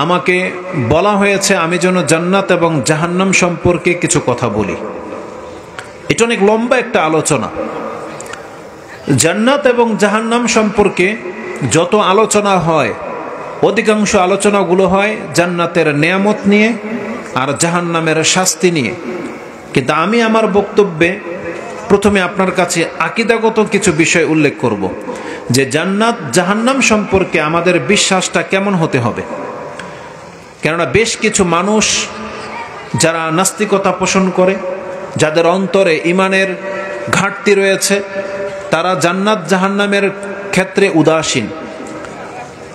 আমাকে বলা হয়েছে আমি যেন জান্নাত এবং জাহান্নাম সম্পর্কে কিছু কথা বলি। এটা অনেক লম্বা একটা আলোচনা। জান্নাত এবং জাহান্নাম সম্পর্কে যত আলোচনা হয়, অধিকাংশ আলোচনাগুলো হয় জান্নাতের নেয়ামত নিয়ে আর জাহান্নামের শাস্তি নিয়ে। কিন্তু আমি আমার বক্তব্যে প্রথমে আপনার কাছে আকীদাগত কিছু বিষয় উল্লেখ করব, যে জান্নাত জাহান্নাম সম্পর্কে আমাদের বিশ্বাসটা কেমন হতে হবে। কেননা বেশ কিছু মানুষ যারা নাস্তিকতা পোষণ করে, যাদের অন্তরে ঈমানের ঘাটতি রয়েছে, তারা জান্নাত জাহান্নামের ক্ষেত্রে উদাসীন।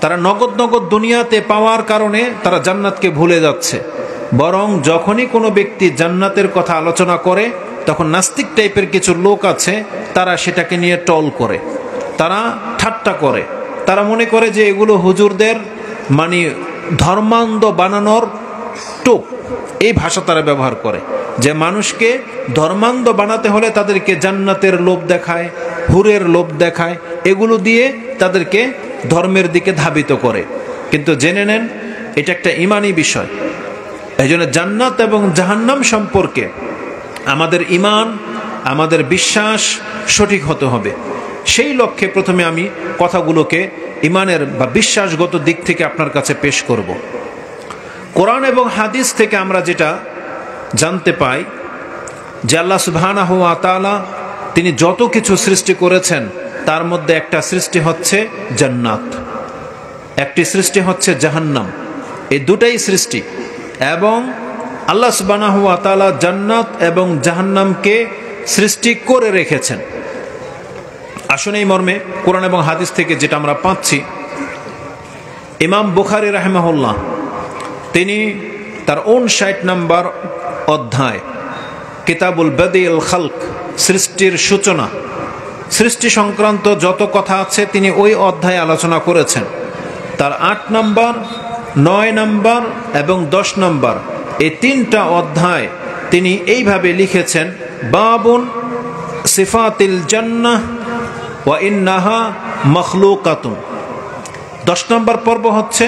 তারা নগদ নগদ দুনিয়াতে পাওয়ার কারণে তারা জান্নাতকে ভুলে যাচ্ছে। বরং যখনই কোনো ব্যক্তি জান্নাতের কথা আলোচনা করে, তখন নাস্তিক টাইপের কিছু লোক আছে, তারা সেটাকে নিয়ে টল করে, তারা ঠাট্টা করে, তারা মনে করে যে এগুলো হুজুরদের মানে ধর্মান্ধ বানানোর টোপ। এই ভাষা তারা ব্যবহার করে যে মানুষকে ধর্মান্ধ বানাতে হলে তাদেরকে জান্নাতের লোভ দেখায়, হুরের লোভ দেখায়, এগুলো দিয়ে তাদেরকে ধর্মের দিকে ধাবিত করে। কিন্তু জেনে নেন এটা একটা ঈমানি বিষয়। এই জন্য জান্নাত এবং জাহান্নাম সম্পর্কে আমাদের ঈমান, আমাদের বিশ্বাস সঠিক হতে হবে। সেই লক্ষ্যে প্রথমে আমি কথাগুলোকে ঈমানের বা বিশ্বাসগত দিক থেকে আপনার কাছে পেশ করব। কোরআন এবং হাদিস থেকে আমরা যেটা জানতে পাই যে আল্লাহ সুবহানাহু ওয়া তাআলা তিনি যত কিছু সৃষ্টি করেছেন তার মধ্যে একটা সৃষ্টি হচ্ছে জান্নাত, একটি সৃষ্টি হচ্ছে জাহান্নাম। এই দুটাই সৃষ্টি, এবং আল্লাহ সুবহানাহু ওয়া তাআলা জান্নাত এবং জাহান্নামকে সৃষ্টি করে রেখেছেন। আসুন এই মর্মে কোরআন এবং হাদিস থেকে যেটা আমরা পাচ্ছি, ইমাম বুখারী রাহিমাহুল্লাহ তিনি তার 59 নম্বর অধ্যায় কিতাবুল বাদিউল খালক, সৃষ্টির সূচনা, সৃষ্টি সংক্রান্ত যত কথা আছে তিনি ওই অধ্যায়ে আলোচনা করেছেন। তার 8 নম্বর, 9 নম্বর এবং 10 নম্বর এই তিনটা অধ্যায় তিনি এইভাবে লিখেছেন, বাবুন সিফাতিল জান্নাহ ওয়া ইন্নাহা মখলুকাতুন। 10 নম্বর পর্ব হচ্ছে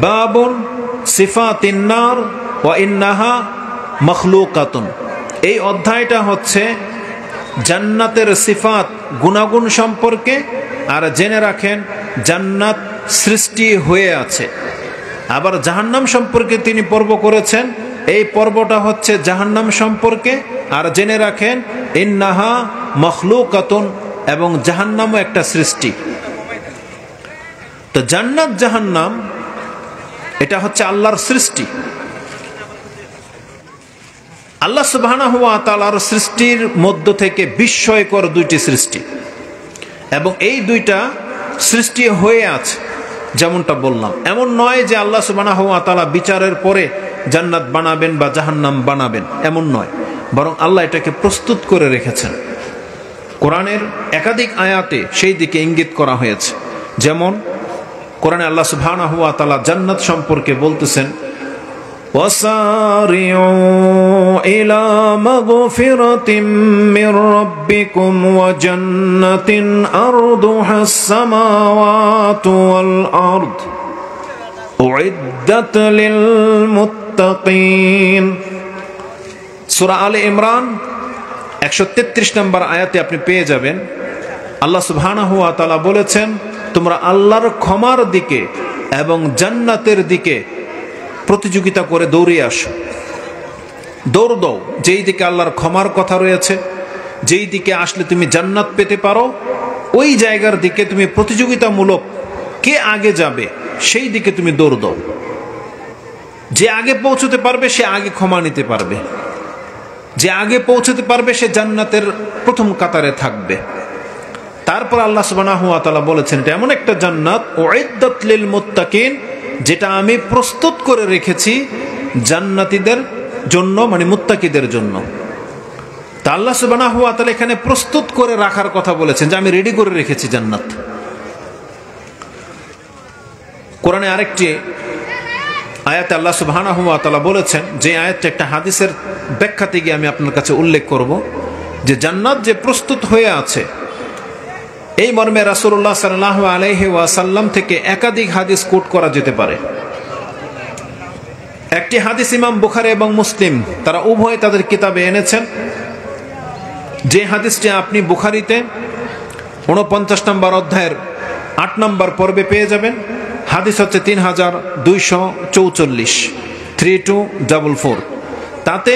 বাবুন সিফাতিন নার ওয়া ইন্নাহা মখলুকাতুন। এই অধ্যায়টা হচ্ছে জান্নাতের সিফাত, গুণাগুণ সম্পর্কে। আর জেনে রাখেন জান্নাত সৃষ্টি হয়ে আছে। আবার জাহান্নাম সম্পর্কে তিনি পর্ব করেছেন, এই পর্বটা হচ্ছে জাহান্নাম সম্পর্কে। আর জেনে রাখেন ইন্নাহা মখলুকাতুন, এবং জাহান্নামও একটা সৃষ্টি। তো জান্নাত জাহান্নাম এটা হচ্ছে আল্লাহর সৃষ্টি। আল্লাহ সুবহানাহু ওয়া তাআলার সৃষ্টির মধ্য থেকে বিস্ময়কর দুইটি সৃষ্টি, এবং এই দুইটা সৃষ্টি হয়ে আছে। যেমনটা বললাম, এমন নয় যে আল্লাহ সুবহানাহু ওয়া তাআলা বিচারের পরে জান্নাত বানাবেন বা জাহান্নাম বানাবেন, এমন নয়। বরং আল্লাহ এটাকে প্রস্তুত করে রেখেছেন। কোরআনের একাধিক আয়াতে সেই দিকে ইঙ্গিত করা হয়েছে। যেমন কোরআনে আল্লাহ সুবহানাহু ওয়া তাআলা জান্নাত সম্পর্কে বলতেছেন, ওয়াসারিউ ইলা মাগফিরাতিম মির রাব্বিকুম ওয়া জান্নাতিন আরদুহাস সামাওয়াতু ওয়াল আরদ উইদ্দাত লিল মুত্তাকিন। সূরা আলে ইমরান 133 নম্বর আয়াতে আপনি পেয়ে যাবেন, আল্লাহ সুবহানাহু ওয়া তাআলা বলেছেন, তোমরা আল্লাহর ক্ষমার দিকে এবং জান্নাতের দিকে প্রতিযোগিতা করে দৌড়িয়ে আসো। দৌড় দাও যেই দিকে আল্লাহর ক্ষমার কথা রয়েছে, যেই দিকে আসলে তুমি জান্নাত পেতে পারো, ওই জায়গার দিকে তুমি প্রতিযোগিতামূলক কে আগে যাবে সেই দিকে তুমি দৌড় দাও। যে আগে পৌঁছতে পারবে সে আগে ক্ষমা নিতে পারবে, যে আগে পৌঁছতে পারবে সে জান্নাতের প্রথম কাতারে থাকবে। তারপর আল্লাহ সুবহানাহু ওয়া তাআলা বলেছেন এটা এমন একটা জান্নাত উইদ্দাত লিল মুত্তাকিন, যেটা আমি প্রস্তুত করে রেখেছি জান্নাতীদের জন্য, মানে মুত্তাকিদের জন্য। তা আল্লাহ সুবহানাহু ওয়া তাআলা এখানে প্রস্তুত করে রাখার কথা বলেছেন, যে আমি রেডি করে রেখেছি জান্নাত। কোরআনে আরেকটি আয়াতে আল্লাহ সুবহানাহু ওয়া তাআলা বলেছেন, যে আয়াতটা একটা হাদিসের ব্যাখ্যাতে গিয়ে আমি আপনার কাছে উল্লেখ করব, যে জান্নাত যে প্রস্তুত হয়ে আছে এই মর্মে রাসূলুল্লাহ সাল্লাল্লাহু আলাইহি ওয়াসাল্লাম থেকে একাধিক হাদিস কোট করা যেতে পারে। একটি হাদিস ইমাম বুখারী এবং মুসলিম তারা উভয় তাদের কিতাবে এনেছেন, যে হাদিসটি আপনি বুখারীতে 49 নম্বর অধ্যায়ের 8 নম্বর পর্বে পেয়ে যাবেন। হাদিস হচ্ছে 3244, 3244। তাতে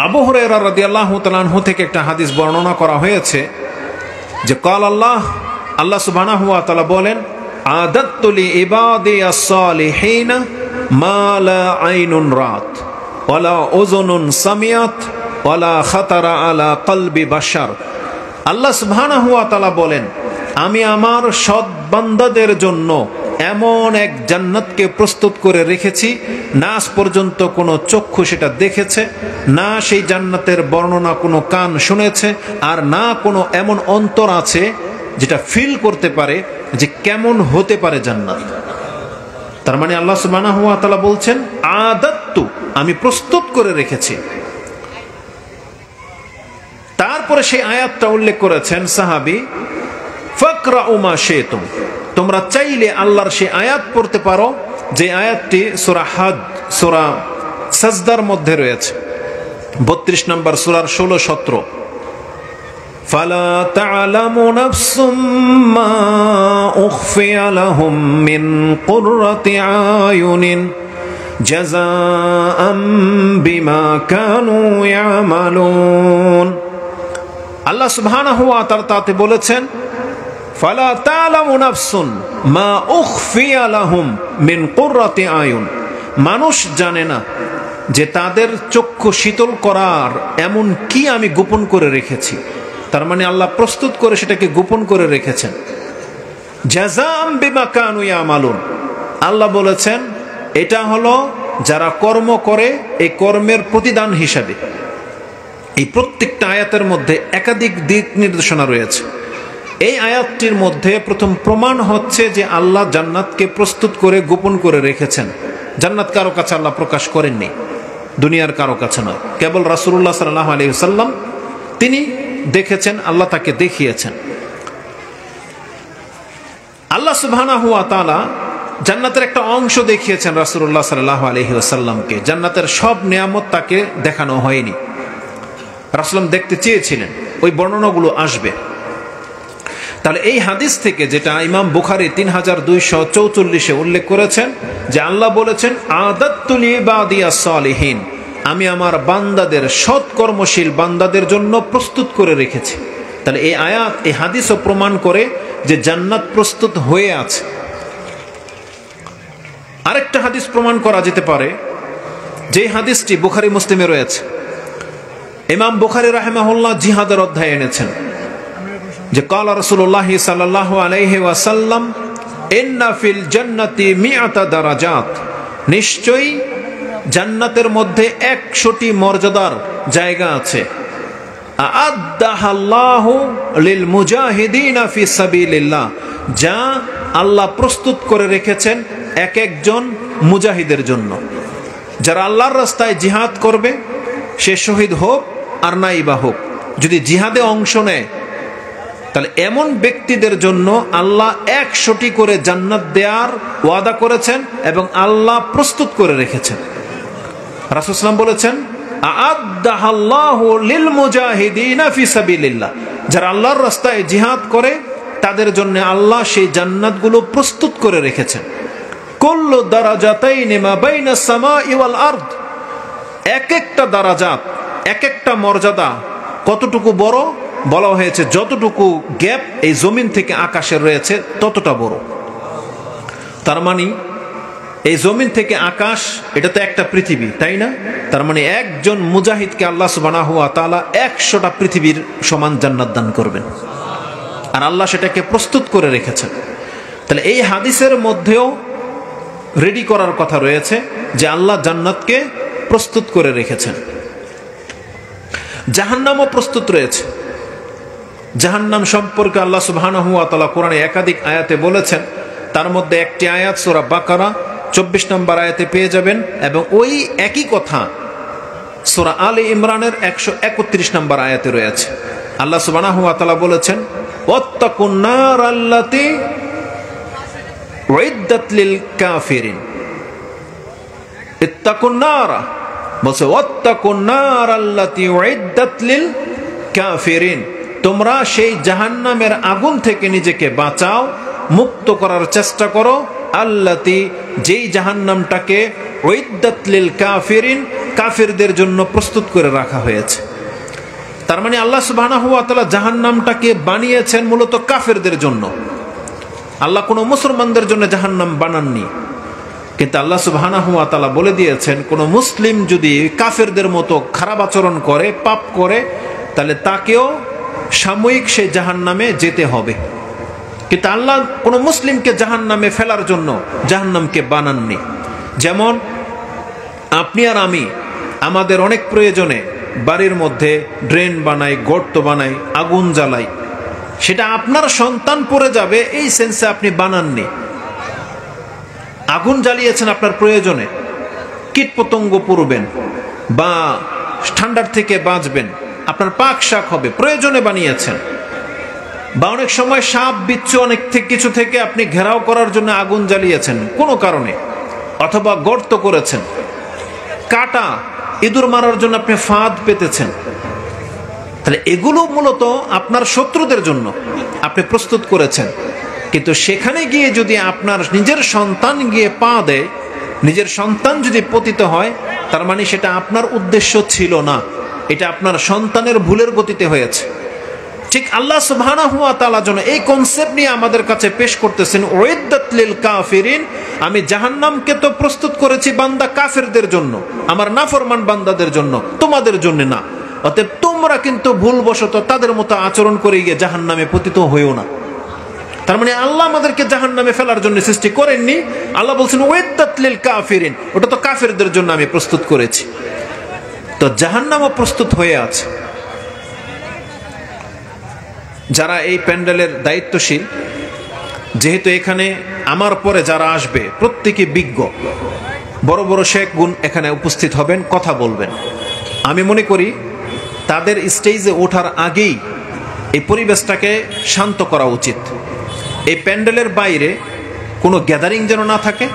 আবু হুরায়রা রাদিয়াল্লাহু তাআলা আনহু থেকে একটা হাদিস বর্ণনা করা হয়েছে যে কাল আল্লাহ সুবহানাহু ওয়া তাআলা বলেন, আদাততু লি ইবাদিয়াস সালিহিন মা লা আইনুন রাত ওয়ালা উযুনুন সামিয়াত ওয়ালা খাতারা আলা কলবি বাশার। আল্লাহ সুবহানাহু ওয়া তাআলা বলেন, আমি আমার সৎ বান্দাদের জন্য এমন এক জান্নাতকে প্রস্তুত করে রেখেছি, না আজ পর্যন্ত কোনো চক্ষু সেটা দেখেছে, না সেই জান্নাতের বর্ণনা কোনো কান শুনেছে, আর না কোনো এমন অন্তর আছে যেটা ফিল করতে পারে যে কেমন হতে পারে জান্নাত। তার মানে আল্লাহ সুবহানাহু ওয়া তাআলা বলছেন, আদাত্তু, আমি প্রস্তুত করে রেখেছি। তারপরে সেই আয়াতটা উল্লেখ করেছেন সাহাবী, ফাকরাউ মা শি'তুম, তোমরা চাইলে আল্লাহর সেই আয়াত পড়তে পারো যে আয়াতটি সূরা সাজদার মধ্যে রয়েছে, 32 নম্বর সূরার 16-17। ফালা তা'লামু নাফসুম মা উখফিয়া লাহুম মিন কুররাতি আয়ুনিন জাযাআম বিমা কানু ইয়ামালুন। আল্লাহ সুবহানাহু ওয়া তাআলা তাতে বলেছেন, ফালা তা'লামু নাফসুন মা উখফিয়া লাহুম মিন কুররাতি আয়ুন, মানুষ জানে না যে তাদের চক্ষু শীতল করার এমন কি আমি গোপন করে রেখেছি। তার মানে আল্লাহ প্রস্তুত করে সেটাকে গোপন করে রেখেছেন। জাযাআম বিমা কানু ইয়ামালুন, আল্লাহ বলেছেন এটা হলো যারা কর্ম করে এই কর্মের প্রতিদান হিসাবে। এই প্রত্যেকটা আয়াতের মধ্যে একাধিক দিক নির্দেশনা রয়েছে। এই আয়াতটির মধ্যে প্রথম প্রমাণ হচ্ছে যে আল্লাহ জান্নাতকে প্রস্তুত করে গোপন করে রেখেছেন। জান্নাত কারো কাছে আল্লাহ প্রকাশ করেননি, দুনিয়ার কারো কাছে নয়, কেবল রাসূলুল্লাহ সাল্লাল্লাহু আলাইহি ওয়াসাল্লাম তিনি দেখেছেন, আল্লাহ তাকে দেখিয়েছেন। আল্লাহ সুবহানাহু ওয়া তাআলা জান্নাতের একটা অংশ দেখিয়েছেন রাসূলুল্লাহ সাল্লাল্লাহু আলাইহি ওয়াসাল্লামকে। জান্নাতের সব নিয়ামত তাকে দেখানো হয়নি, রাসূলুল্লাহ দেখতে চেয়েছিলেন, ওই বর্ণনাগুলো আসবে। তাহলে এই হাদিস থেকে যেটা ইমাম বুখারী 3244 উল্লেখ করেছেন যে আল্লাহ বলেছেন, আদাততু লি ইবাদিয়াস সালিহিন, আমি আমার বান্দাদের সৎ কর্মশীল বান্দাদের জন্য প্রস্তুত করে রেখেছি। তাহলে এই আয়াত, এই হাদিসও প্রমাণ করে যে জান্নাত প্রস্তুত হয়ে আছে। আরেকটা হাদিস প্রমাণ করা যেতে পারে, যে হাদিসটি বুখারী মুসলিমে রয়েছে। ইমাম বুখারী রাহিমাহুল্লাহ জিহাদের অধ্যায়ে এনেছেন যে কালা রাসূলুল্লাহ সাল্লাল্লাহু আলাইহি ওয়াসাল্লাম, ইন্না ফিল জান্নাতি মিআতা দারাজাত, নিশ্চয়ই জান্নাতের মধ্যে 100টি মর্যাদার জায়গা আছে। আ'আদ্দাহাল্লাহু লিল মুজাহিদিনা ফি সাবিলিল্লাহ, যা আল্লাহ প্রস্তুত করে রেখেছেন এক একজন মুজাহিদের জন্য। যারা আল্লাহর রাস্তায় জিহাদ করবে, সে শহীদ হোক আর নাই বা হোক, যদি জিহাদে অংশ নেয়, তাহলে এমন ব্যক্তিদের জন্য আল্লাহ 100টি করে জান্নাত দেওয়ার ওয়াদা করেছেন এবং আল্লাহ প্রস্তুত করে রেখেছেন। রাসূল সাল্লাল্লাহু আলাইহি ওয়াসাল্লাম বলেছেন, আ'আদ্দাহাল্লাহু লিল মুজাহিদিনা ফি সাবিলিল্লাহ, যারা আল্লাহর রাস্তায় জিহাদ করে তাদের জন্য আল্লাহ সেই জান্নাতগুলো প্রস্তুত করে রেখেছেন। কুল্লু দারাজাতাইনি মা বাইনাস সামাই ওয়াল আরদ, এক একটা দারাজাত, এক একটা মর্যাদা কতটুকু বড় বলা হয়েছে, যতটুকু গ্যাপ এই জমিন থেকে আকাশের রয়েছে ততটা বড়। তার মানে এই জমিন থেকে আকাশ, এটা তো একটা পৃথিবী, তাই না? তার মানে একজন মুজাহিদকে আল্লাহ সুবহানাহু ওয়া তাআলা 100টা পৃথিবীর সমান জান্নাত দান করবেন, আর আল্লাহ সেটাকে প্রস্তুত করে রেখেছেন। তাহলে এই হাদিসের মধ্যেও রেডি করার কথা রয়েছে যে আল্লাহ জান্নাতকে প্রস্তুত করে রেখেছেন। জাহান্নামও প্রস্তুত রয়েছে। জাহান্নাম সম্পর্কে আল্লাহ সুবহানাহু ওয়া তাআলা কোরআনে একাধিক আয়াতে বলেছেন। তার মধ্যে একটি আয়াত সূরা বাকারা 24 নম্বর আয়াতে পেয়ে যাবেন, এবং ওই একই কথা সূরা আলে ইমরানের 131 নম্বর আয়াতে রয়েছে। আল্লাহ সুবহানাহু ওয়া তাআলা বলেছেন, ওয়াত্তাকুন নার আল্লাতী উইদ্দাত লিল কাফিরিন। ইত্তাকুন নার বলছে ওয়াত্তাকুন নার আল্লাতী উইদ্দাত লিল কাফিরিন, তোমরা সেই জাহান্নামের আগুন থেকে নিজেকে বাঁচাও, মুক্ত করার চেষ্টা করো। আল্লাতী, যেই জাহান্নামটাকে উইদ্দাত লিল কাফিরিন, কাফিরদের জন্য প্রস্তুত করে রাখা হয়েছে। তার মানে আল্লাহ সুবহানাহু ওয়া তাআলা জাহান্নামটাকে বানিয়েছেন মূলত কাফিরদের জন্য। আল্লাহ কোনো মুসলমানদের জন্য জাহান্নাম বানাননি। কিন্তু আল্লাহ সুবহানাহু ওয়া তাআলা বলে দিয়েছেন, কোন মুসলিম যদি কাফিরদের মতো খারাপ আচরণ করে, পাপ করে, তাহলে তাকেও সাময়িক সেই জাহান্নামে যেতে হবে। কিন্তু আল্লাহ কোন মুসলিমকে জাহান্নামে ফেলার জন্য জাহান্নামকে বানাননি। যেমন আপনি আর আমি আমাদের অনেক প্রয়োজনে বাড়ির মধ্যে ড্রেন বানাই, গর্ত বানাই, আগুন জ্বালাই, সেটা আপনার সন্তান পড়ে যাবে এই সেন্সে আপনি বানাননি। আগুন জ্বালিয়েছেন আপনার প্রয়োজনে, কীটপতঙ্গ পুড়বেন বা ঠান্ডার থেকে বাঁচবেন, আপনার পাক শাক হবে, প্রয়োজনে বানিয়েছেন। বা অনেক সময় সাপ বিচ্ছু অনেক কিছু থেকে আপনি ঘেরাও করার জন্য আগুন জ্বালিয়েছেন কোনো কারণে, অথবা গর্ত করেছেন, কাটা ইঁদুর মারার জন্য আপনি ফাঁদ পেতেছেন। তাহলে এগুলো মূলত আপনার শত্রুদের জন্য আপনি প্রস্তুত করেছেন। কিন্তু সেখানে গিয়ে যদি আপনার নিজের সন্তান গিয়ে পা দেয়, নিজের সন্তান যদি পতিত হয়, তার মানে সেটা আপনার উদ্দেশ্য ছিল না, এটা আপনার সন্তানের ভুলের গতিতে হয়েছে। ঠিক আল্লাহ সুবহানাহু ওয়া তাআলা জন্য এই কনসেপ্ট নিয়ে আমাদের কাছে পেশ করতেছেন, উইদ্দাত লিল কাফিরিন, আমি জাহান্নামকে তো প্রস্তুত করেছি বান্দা কাফেরদের জন্য, আমার নাফরমান বান্দাদের জন্য, তোমাদের জন্য না। অতএব তোমরা কিন্তু ভুলবশত তাদের মতো আচরণ করে গিয়ে জাহান্নামে পতিত হইও না। তার মানে আল্লাহ আমাদেরকে জাহান্নামে ফেলার জন্য সৃষ্টি করেননি। আল্লাহ বলছেন উইদ্দাত লিল কাফিরিন, ওটা তো কাফেরদের জন্য আমি প্রস্তুত করেছি। তো জাহান্নামও প্রস্তুত হয়ে আছে। যারা এই প্যান্ডেলের দায়িত্বশীল, যেহেতু এখানে আমার পরে যারা আসবে প্রত্যেকে বিজ্ঞ, বড় বড় শেখ গুণ এখানে উপস্থিত হবেন, কথা বলবেন। আমি মনে করি তাদের স্টেজে ওঠার আগেই এই পরিবেশটাকে শান্ত করা উচিত। এই প্যান্ডেলের বাইরে কোনো গ্যাদারিং যেন না থাকে,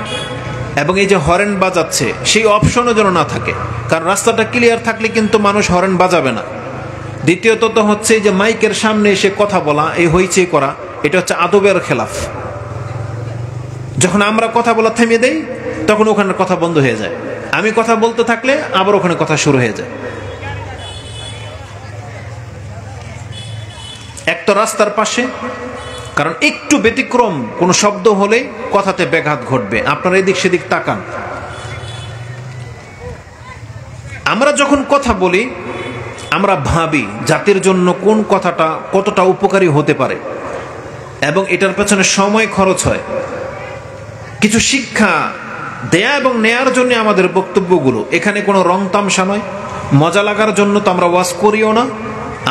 এবং এই যে হরেন বাজাচ্ছে সেই অপশনও যেন না থাকে, কারণ রাস্তাটা ক্লিয়ার থাকলে কিন্তু মানুষ হরেন বাজাবে না। দ্বিতীয়ত তো হচ্ছে যে মাইকের সামনে এসে কথা বলা, এই হইচই করা, এটা হচ্ছে আদবের খেলাফ। যখন আমরা কথা বলা থেমে দেই, তখন ওখানে কথা বন্ধ হয়ে যায়। আমি কথা বলতে থাকলে আবার ওখানে কথা শুরু হয়ে যায়। এক তো রাস্তার পাশে, কারণ একটু ব্যতিক্রম কোনো শব্দ হলে কথাতে ব্যাঘাত ঘটবে। আপনারা এদিক সেদিক তাকান। আমরা যখন কথা বলি, আমরা ভাবি জাতির জন্য কোন কথাটা কতটা উপকারী হতে পারে, এবং এটার পেছনে সময় খরচ হয়। কিছু শিক্ষা দেয়া এবং নেয়ার জন্য আমাদের বক্তব্যগুলো, এখানে কোনো রং তামসা নয়, মজা লাগার জন্য তো আমরা ওয়াজ করিও না।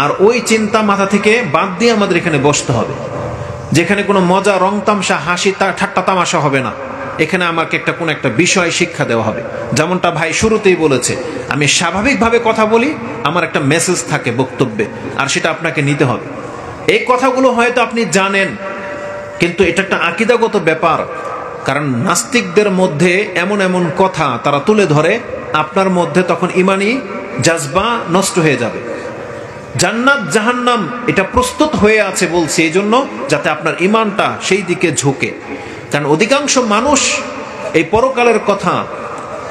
আর ওই চিন্তা মাথা থেকে বাদ দিয়ে আমাদের এখানে বসতে হবে, যেখানে কোনো মজা, রং তামসা, হাসি, ঠাট্টা তামাশা হবে না। এখানে আমাকে কোনো একটা বিষয় শিক্ষা দেওয়া হবে। যেমনটা ভাই শুরুতেই বলেছে, আমি স্বাভাবিকভাবে কথা বলি, আমার একটা মেসেজ থাকে বক্তব্যে, আর সেটা আপনাকে নিতে হবে। এই কথাগুলো হয়তো আপনি জানেন, কিন্তু এটা একটা আকীদাগত ব্যাপার। কারণ নাস্তিকদের মধ্যে এমন এমন কথা তারা তুলে ধরে, আপনার মধ্যে তখন ইমানি জাজবা নষ্ট হয়ে যাবে। জান্নাত জাহান্নাম এটা প্রস্তুত হয়ে আছে বলছি এই জন্য, যাতে আপনার ইমানটা সেই দিকে ঝুঁকে। কারণ অধিকাংশ মানুষ এই পরকালের কথা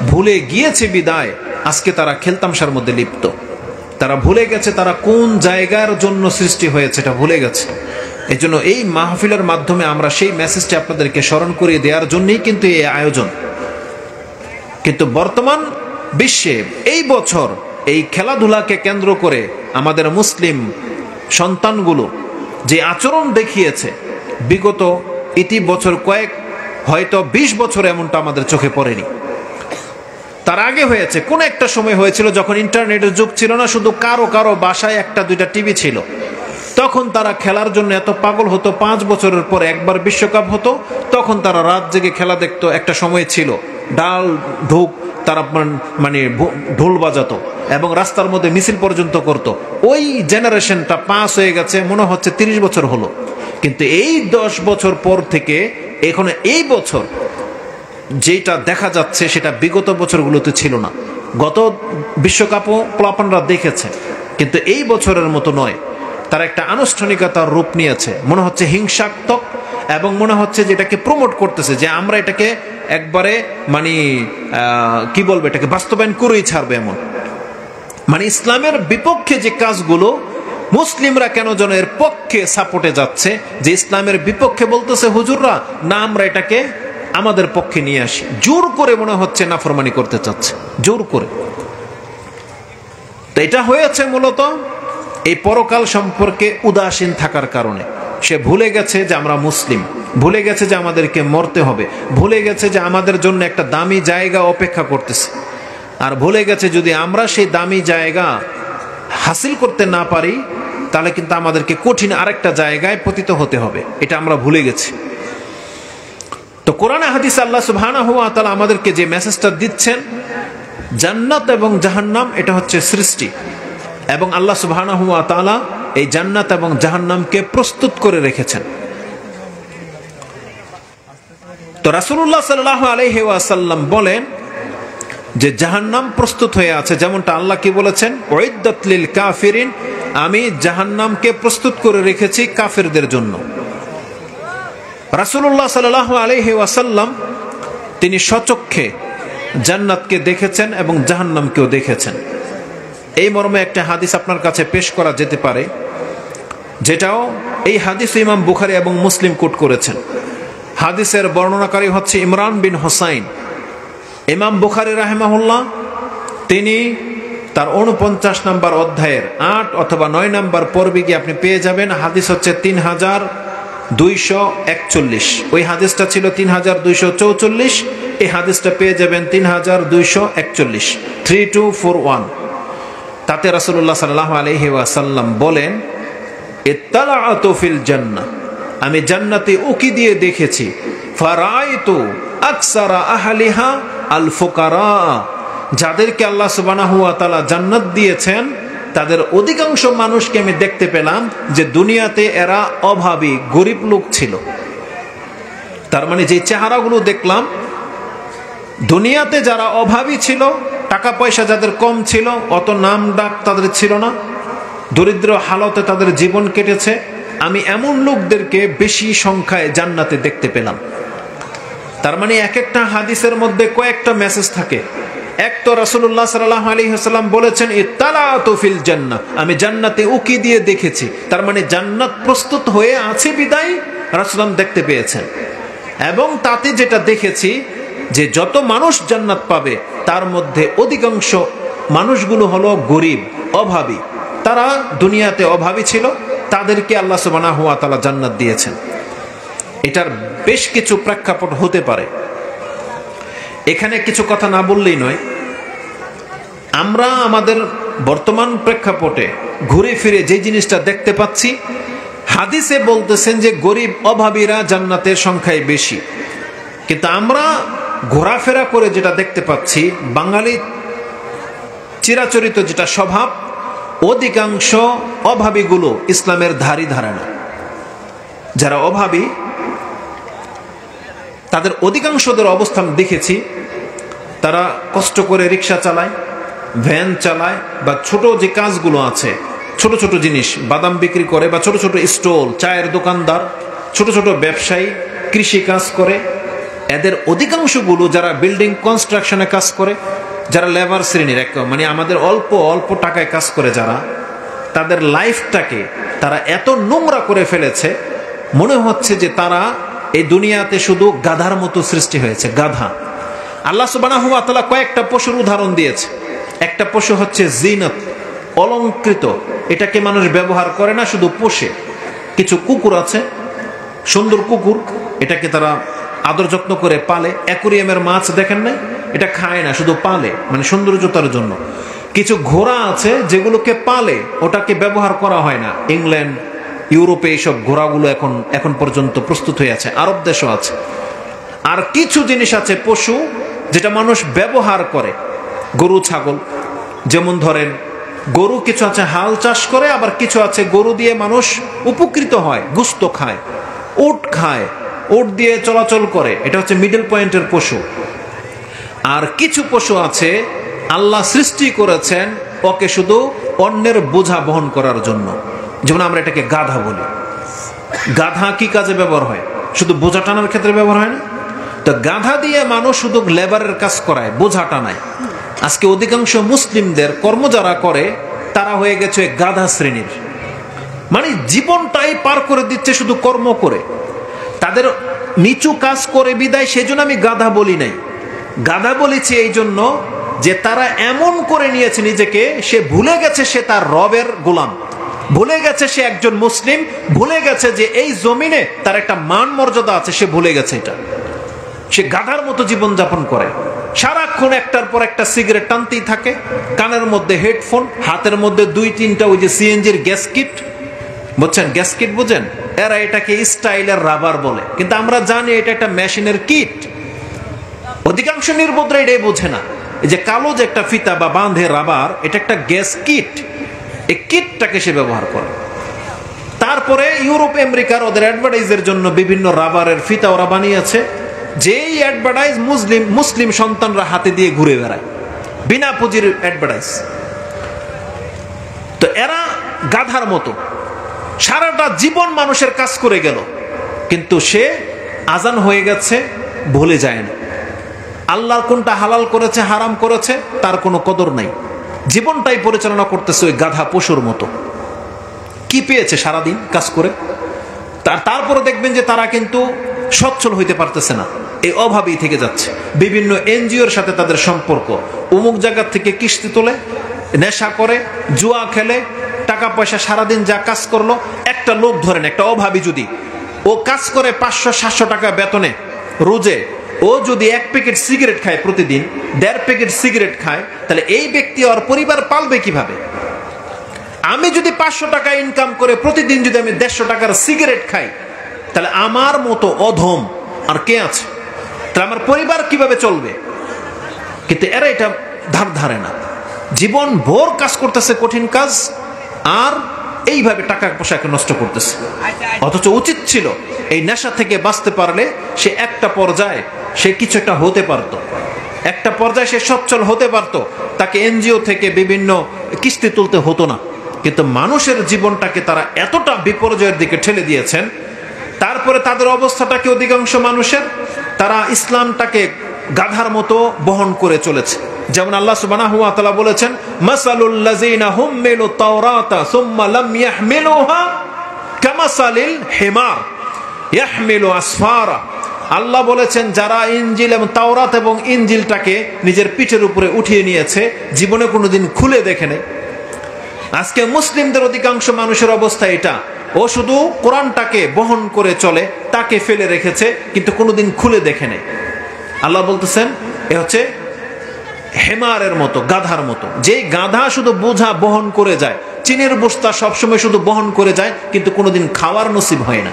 ভুলে গিয়েছে বিদায় আজকে তারা খেলতামশার মধ্যে লিপ্ত। তারা ভুলে গেছে তারা কোন জায়গার জন্য সৃষ্টি হয়েছে, এটা ভুলে গেছে। এই জন্য এই মাহফিলের মাধ্যমে আমরা সেই মেসেজটি আপনাদেরকে স্মরণ করিয়ে দেওয়ার জন্যই কিন্তু এই আয়োজন। কিন্তু বর্তমান বিশ্বে এই বছর এই খেলাধুলাকে কেন্দ্র করে আমাদের মুসলিম সন্তানগুলো যে আচরণ দেখিয়েছে, বিগত ইতি বছর কয়েক, হয়তো 20 বছর এমনটা আমাদের চোখে পড়েনি। তার আগে হয়েছে, কোন একটা সময় হয়েছিল যখন ইন্টারনেটের যুগ ছিল না, শুধু কারো কারো বাসায় একটা দুইটা টিভি ছিল। তখন তারা খেলার জন্য এত পাগল হতো। 5 বছরের পর একবার বিশ্বকাপ হতো, তখন তারা রাত জেগে খেলা দেখতো। একটা সময় ছিল ডাল ঢুক, তারা মানে ঢোল বাজাতো এবং রাস্তার মধ্যে মিছিল পর্যন্ত করত, ওই জেনারেশনটা পাস হয়ে গেছে মনে হচ্ছে 30 বছর হলো। কিন্তু এই 10 বছর পর থেকে এখন এই বছর যেটা দেখা যাচ্ছে সেটা বিগত বছরগুলোতে ছিল না। গত বিশ্বকাপও পোলাপানরা দেখেছে, কিন্তু এই বছরের মতো নয়। তারা একটা আনুষ্ঠানিকতার রূপ নিয়েছে, মনে হচ্ছে হিংসাত্মক, এবং মনে হচ্ছে যে এটাকে প্রমোট করতেছে যে আমরা এটাকে একবারে মানে কি বলবো, এটাকে বাস্তবায়ন করেই ছাড়বে এমন। মানে ইসলামের বিপক্ষে যে কাজগুলো মুসলিমরা কেন যেন এর পক্ষে সাপোর্টে যাচ্ছে, যে ইসলামের বিপক্ষে বলতেছে হুজুররা, না আমরা এটাকে আমাদের পক্ষে নিয়ে আসি, জোর করে মনে হচ্ছে নাফরমানি করতে চাচ্ছে, জোর করে। তো এটা হয়েছে মূলত এই পরকাল সম্পর্কে উদাসীন থাকার কারণে। সে ভুলে গেছে যে আমরা মুসলিম, ভুলে গেছে যে আমাদেরকে মরতে হবে, ভুলে গেছে যে আমাদের জন্য একটা দামি জায়গা অপেক্ষা করতেছে, আর ভুলে গেছে যদি আমরা সেই দামি জায়গা হাসিল করতে না পারি তাহলে কিন্তু আমাদেরকে কঠিন আরেকটা জায়গায় পতিত হতে হবে, এটা আমরা ভুলে গেছি। তো কোরআনে হাদিসে আল্লাহ সুবহানাহু ওয়া তাআলা আমাদেরকে যে মেসেজটা দিচ্ছেন, জান্নাত এবং জাহান্নাম এটা হচ্ছে সৃষ্টি, এবং আল্লাহ সুবহানাহু ওয়া তাআলা এই জান্নাত এবং জাহান্নামকে প্রস্তুত করে রেখেছেন। তো রাসূলুল্লাহ সাল্লাল্লাহু আলাইহি ওয়াসাল্লাম বলেন যে জাহান্নাম প্রস্তুত হয়ে আছে, যেমনটা আল্লাহ কি বলেছেন, উইদ্দাত লিল কাফিরিন, আমি জাহান্নামকে প্রস্তুত করে রেখেছি কাফেরদের জন্য। রাসূলুল্লাহ সাল্লাল্লাহু আলাইহি ওয়াসাল্লাম তিনি স্বচক্ষে জান্নাতকে দেখেছেন এবং জাহান্নামকেও দেখেছেন। এই মর্মে একটা হাদিস আপনার কাছে পেশ করা যেতে পারে, যেটাও এই হাদিস ইমাম বুখারী এবং মুসলিম কোট করেছেন। হাদিসের বর্ণনাকারী হচ্ছে ইমরান বিন হুসাইন। ইমাম বুখারী রাহিমাহুল্লাহ তিনি তার 49 নম্বর অধ্যায়ের 8 অথবা 9 নম্বর পর্বে গিয়ে আপনি পেয়ে যাবেন, হাদিস হচ্ছে 3241। ওই হাদিসটা ছিল 3244, এই হাদিসটা পেয়ে যাবেন 3241, 3241। তাতে রাসূলুল্লাহ সাল্লাল্লাহু আলাইহি ওয়াসাল্লাম বলেন, ইত্তালাআতু ফিল জান্নাহ, আমি জান্নাতে উকি দিয়ে দেখেছি, ফারাআইতু আকসারা আহলিহা আল ফুকারা, যাদেরকে আল্লাহ সুবহানাহু ওয়া তাআলা জান্নাত দিয়েছেন তাদের অধিকাংশ মানুষকে আমি দেখতে পেলাম যে দুনিয়াতে এরা অভাবী গরিব লোক ছিল। তার মানে যে চেহারাগুলো দেখলাম, দুনিয়াতে যারা অভাবী ছিল, টাকা পয়সা যাদের কম ছিল, অত নাম ডাক তাদের ছিল না, দরিদ্র হালতে তাদের জীবন কেটেছে, আমি এমন লোকদেরকে বেশি সংখ্যায় জান্নাতে দেখতে পেলাম। তার মানে এক একটা হাদিসের মধ্যে কয়েকটা মেসেজ থাকে। এক তো রাসূলুল্লাহ সাল্লাল্লাহু আলাইহি ওয়াসাল্লাম বলেছেন ইত্তালাতু ফিল জান্নাহ, আমি জান্নাতে উকি দিয়ে দেখেছি, তার মানে জান্নাত প্রস্তুত হয়ে আছে বিদায় রাসূলুল্লাহ দেখতে পেয়েছেন। এবং তাতে যেটা দেখেছি যে যত মানুষ জান্নাত পাবে তার মধ্যে অধিকাংশ মানুষগুলো হলো গরিব, অভাবী, তারা দুনিয়াতে অভাবী ছিল, তাদেরকে আল্লাহ সুবহানাহু ওয়া তাআলা জান্নাত দিয়েছেন। এটার বেশ কিছু প্রেক্ষাপট হতে পারে, এখানে কিছু কথা না বললেই নয়। আমরা আমাদের বর্তমান প্রেক্ষাপটে ঘুরে ফিরে যে জিনিসটা দেখতে পাচ্ছি, হাদিসে বলতেছেন যে গরিব অভাবীরা জান্নাতের সংখ্যায় বেশি, কিন্তু আমরা ঘোরাফেরা করে যেটা দেখতে পাচ্ছি, বাঙালি চিরাচরিত যেটা স্বভাব, অধিকাংশ অভাবীগুলো ইসলামের ধারই ধারে না। যারা অভাবী তাদের অধিকাংশদের অবস্থান দেখেছি, তারা কষ্ট করে রিক্সা চালায়, ভ্যান চালায়, বা ছোট যে কাজগুলো আছে, ছোট ছোট জিনিস, বাদাম বিক্রি করে, বা ছোট ছোট স্টল, চায়ের দোকানদার, ছোট ছোট ব্যবসায়ী, কৃষি কাজ করে। এদের অধিকাংশগুলো যারা বিল্ডিং কনস্ট্রাকশনে কাজ করে, যারা লেবার শ্রেণীর, মানে আমাদের অল্প অল্প টাকায় কাজ করে যারা, তাদের লাইফটাকে তারা এত নোংরা করে ফেলেছে, মনে হচ্ছে যে তারা এই দুনিয়াতে শুধু গাধার মতো সৃষ্টি হয়েছে, গাধা। আল্লাহ সুবহানাহু ওয়া তাআলা কয়েকটা পশুর উদাহরণ দিয়েছে। একটা পশু হচ্ছে জিনাত, অলংকৃত, এটাকে মানুষ ব্যবহার করে না, শুধু পোষে। কিছু কুকুর আছে, সুন্দর কুকুর, এটাকে তারা আদর যত্ন করে পালে। অ্যাকোরিয়ামের মাছ দেখেন না, এটা খায় না, শুধু পালে, মানে সৌন্দর্যতার জন্য। কিছু ঘোড়া আছে যেগুলোকে পালে, ওটাকে ব্যবহার করা হয় না। ইংল্যান্ড, ইউরোপে এইসব ঘোড়াগুলো এখন পর্যন্ত প্রস্তুত হয়ে আছে, আরব দেশও আছে। আর কিছু জিনিস আছে পশু, যেটা মানুষ ব্যবহার করে, গরু ছাগল। যেমন ধরেন গরু কিছু আছে হাল চাষ করে, আবার কিছু আছে গরু দিয়ে মানুষ উপকৃত হয়, গোশত খায়, উট খায়, উট দিয়ে চলাচল করে, এটা হচ্ছে মিডল পয়েন্টের পশু। আর কিছু পশু আছে আল্লাহ সৃষ্টি করেছেন ওকে শুধু অন্যের বোঝা বহন করার জন্য। যেমন আমরা এটাকে গাধা বলি। গাধা কি কাজে ব্যবহার হয়? শুধু বোঝা টানার ক্ষেত্রে ব্যবহার হয় না? তো গাধা দিয়ে মানুষ শুধু লেবারের কাজ করায়, বোঝা টানায়। আজকে অধিকাংশ মুসলিমদের কর্ম যারা করে তারা হয়ে গেছে গাধা শ্রেণীর, মানে জীবনটাই পার করে দিচ্ছে শুধু কর্ম করে। তাদের নিচু কাজ করে বিদায়, সেজন্য আমি গাধা বলি নাই। গাধা বলেছি এই জন্য যে তারা এমন করে নিয়েছে নিজেকে, সে ভুলে গেছে সে তার রবের গোলাম, ভুলে গেছে সে একজন মুসলিম, ভুলে গেছে যে এই জমিনে তার একটা মান মর্যাদা আছে, সে ভুলে গেছে এটা। সে গাধার মতো জীবন যাপন করে, সারাক্ষণ একটার পর একটা সিগারেট টানতেই থাকে, কানের মধ্যে হেডফোন, হাতের মধ্যে 2-3টা ওই যে সিএনজির গ্যাস কিট, বুঝছেন গ্যাস কিট বুঝেন? এরা এটাকে স্টাইলের রাবার বলে, কিন্তু আমরা জানি এটা একটা মেশিনের কিট। অধিকাংশ নির্বোধরা এটাই বোঝে না। এই যে কালো যে একটা ফিতা বা বাঁধে রাবার, এটা একটা গ্যাস কিট, এই কিটটাকে সে ব্যবহার করে। তারপরে ইউরোপ আমেরিকার ওদের অ্যাডভার্টাইজের জন্য বিভিন্ন রাবারের ফিতা ওরা বানিয়েছে, যেই অ্যাডভার্টাইজ মুসলিম সন্তানরা হাতে দিয়ে ঘুরে বেড়ায়, বিনা পুঁজির অ্যাডভার্টাইজ। তো এরা গাধার মতো সারাটা জীবন মানুষের কাজ করে গেল, কিন্তু সে আজান হয়ে গেছে ভুলে যায় না। আল্লাহ কোনটা হালাল করেছে হারাম করেছে তার কোনো কদর নাই, জীবনটাই পরিচালনা করতেছে ওই গাধা পশুর মতো। কি পেয়েছে সারাদিন কাজ করে? তারপরে দেখবেন যে তারা কিন্তু সচ্ছল হইতে পারতেছে না, এই অভাবেই থেকে যাচ্ছে। বিভিন্ন এনজিওর সাথে তাদের সম্পর্ক, অমুক জায়গা থেকে কিস্তি তোলে, নেশা করে, জুয়া খেলে, টাকা পয়সা সারাদিন যা কাজ করলো। একটা লোক ধরেন, একটা অভাবী, যদি ও কাজ করে 500-700 টাকা বেতনে রোজে, ও যদি 1 প্যাকেট সিগারেট খায় প্রতিদিন, 1.5 প্যাকেট সিগারেট খায়, তাহলে এই ব্যক্তি আর পরিবার পালবে কিভাবে? আমি যদি 500 টাকা ইনকাম করে প্রতিদিন যদি আমি 150 টাকার সিগারেট খাই, তাহলে আমার মতো অধম আর কে আছে? তাহলে আমার পরিবার কিভাবে চলবে? কিন্তু এরা এটা ধারে না, জীবন ভোর কাজ করতেছে, কঠিন কাজ, আর এইভাবে টাকা পয়সাকে নষ্ট করতেছে। অথচ উচিত ছিল এই নেশা থেকে বাঁচতে পারলে সে একটা পর্যায়ে সে কিছু একটা হতে পারতো, একটা পর্যায়ে সে সচ্ছল হতে পারতো, তাকে এনজিও থেকে বিভিন্ন কিস্তি তুলতে হতো না। কিন্তু মানুষের জীবনটাকে তারা এতটা বিপর্যয়ের দিকে ঠেলে দিয়েছেন। তারপরে তাদের অবস্থাটাকে অধিকাংশ মানুষের, তারা ইসলামটাকে গাধার মতো বহন করে চলেছে। যেমন আল্লাহ সুবহানাহু ওয়া তাআলা বলেছেন, মাসালুল লাযিনা হুমিলু তাওরাতা সুম্মা লাম ইয়াহমিলুহা কামাসালিল হিমার ইয়াহমিলু আসফারা। আল্লাহ বলেছেন যারা ইনজিল এবং তাওরাত এবং ইনজিলটাকে নিজের পিঠের উপরে উঠিয়ে নিয়েছে, জীবনে কোনোদিন খুলে দেখে নেই। আজকে মুসলিমদের অধিকাংশ মানুষের অবস্থা এটা, ও শুধু কোরআনটাকে বহন করে চলে, তাকে ফেলে রেখেছে, কিন্তু কোনোদিন খুলে দেখে নেই। আল্লাহ বলতেছেন এ হচ্ছে হেমারের মতো, গাধার মতো। যেই গাধা শুধু বোঝা বহন করে যায়, চিনের বস্তা সবসময় শুধু বহন করে যায়, কিন্তু কোনোদিন খাওয়ার নসিব হয় না।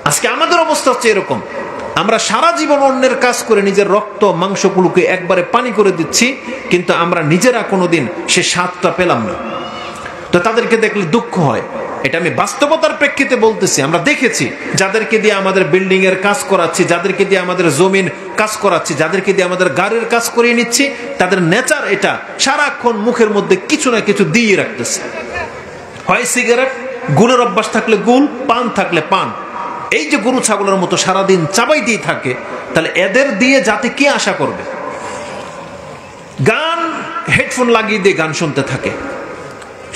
আজকে আমাদের অবস্থা হচ্ছে এরকম, আমরা সারা জীবন অন্যের কাজ করে নিজের রক্ত মাংসগুলোকে একবারে পানি করে দিচ্ছি, কিন্তু আমরা নিজেরা কোনোদিন সে স্বাদটা পেলাম না। তো তাদেরকে দেখলে দুঃখ হয়। এটা আমি বাস্তবতার প্রেক্ষিতে বলতেছি। আমরা দেখেছি যাদেরকে দিয়ে আমাদের বিল্ডিং এর কাজ করাচ্ছি, যাদেরকে দিয়ে আমাদের জমিন কাজ করাচ্ছি, যাদেরকে দিয়ে আমাদের গাড়ির কাজ করিয়ে নিচ্ছি, তাদের নেচার এটা, সারাক্ষণ মুখের মধ্যে কিছু না কিছু দিয়ে রাখতেছে। হয় সিগারেট, গুলের অভ্যাস থাকলে গুল, পান থাকলে পান। এই যে গরু ছাগলের মতো সারাদিন চাবাই দিয়ে থাকে, তাহলে এদের দিয়ে জাতি কি আশা করবে? গান, হেডফোন লাগিয়ে দিয়ে গান শুনতে থাকে,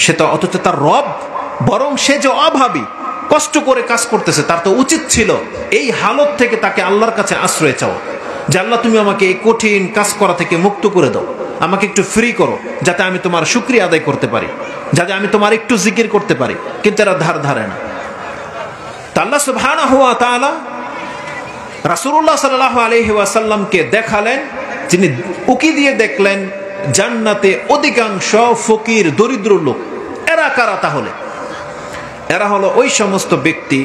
সেটা অথচ তার রব, বরং সে যে অভাবী, কষ্ট করে কাজ করতেছে, তার তো উচিত ছিল এই হালত থেকে তাকে আল্লাহর কাছে আশ্রয় চাওয়া, যে আল্লাহ তুমি আমাকে এই কঠিন কাজ করা থেকে মুক্ত করে দাও, আমাকে একটু ফ্রি করো, যাতে আমি তোমার শুকরিয়া আদায় করতে পারি, যাতে আমি তোমার একটু জিকির করতে পারি। কিন্তু এরা ধারে না। আল্লাহ সুবহানাহু ওয়া তাআলা রাসূলুল্লাহ সাল্লাল্লাহু আলাইহি ওয়াসাল্লামকে দেখালেন, যিনি উকি দিয়ে দেখলেন জান্নাতে অধিকাংশ ফকির দরিদ্র লোক। এরা কারা তাহলে? এরা হলো ওই সমস্ত ব্যক্তি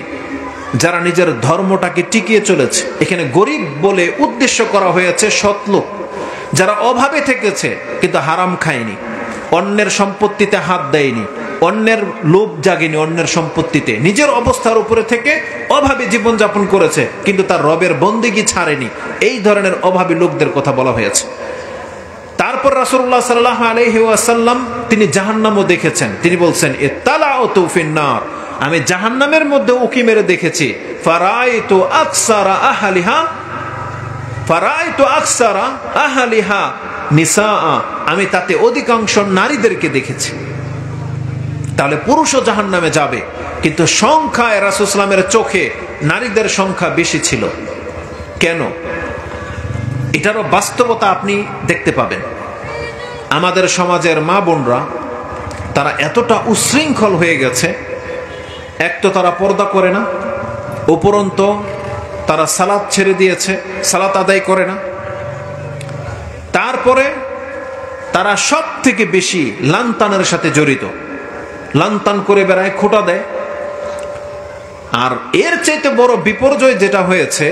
যারা নিজের ধর্মটাকে টিকিয়ে চলেছে। এখানে গরিব বলে উদ্দেশ্য করা হয়েছে সৎ লোক, যারা অভাবে থেকেছে কিন্তু হারাম খায়নি, অন্যের সম্পত্তিতে হাত দেয়নি, অন্যের লোভ জাগেনি, অন্যের সম্পত্তিতে নিজের অবস্থার উপরে থেকে অভাবে জীবনযাপন করেছে কিন্তু তার রবের বন্দেগী ছাড়েনি। এই ধরনের অভাবী লোকদের কথা বলা হয়েছে। তারপর রাসূলুল্লাহ সাল্লাল্লাহু আলাইহি ওয়াসাল্লাম তিনি জাহান্নামও দেখেছেন। তিনি বলছেন, ইত্তালাউতু ফিন্নার, আমি জাহান্নামের মধ্যে উকি মেরে দেখেছি, ফারাইতু আকসারা আহলিহা নিসাআ, আমি তাতে অধিকাংশ নারীদেরকে দেখেছি। তাহলে পুরুষও জাহান্নামে যাবে, কিন্তু সংখ্যায় রাসূল সাল্লাল্লাহু আলাইহি চোখে নারীদের সংখ্যা বেশি ছিল। কেন? এটারও বাস্তবতা আপনি দেখতে পাবেন। আমাদের সমাজের মা বোনরা তারা এতটা উশৃঙ্খল হয়ে গেছে, এক তো তারা পর্দা করে না, উপরন্তু তারা সালাত ছেড়ে দিয়েছে, সালাত আদায় করে না, তারপরে তারা সব থেকে বেশি লান্তানের সাথে জড়িত, লান্তান করে বেড়ায়, খোঁটা দেয়। আর এর চাইতে বড় বিপর্যয় যেটা হয়েছে,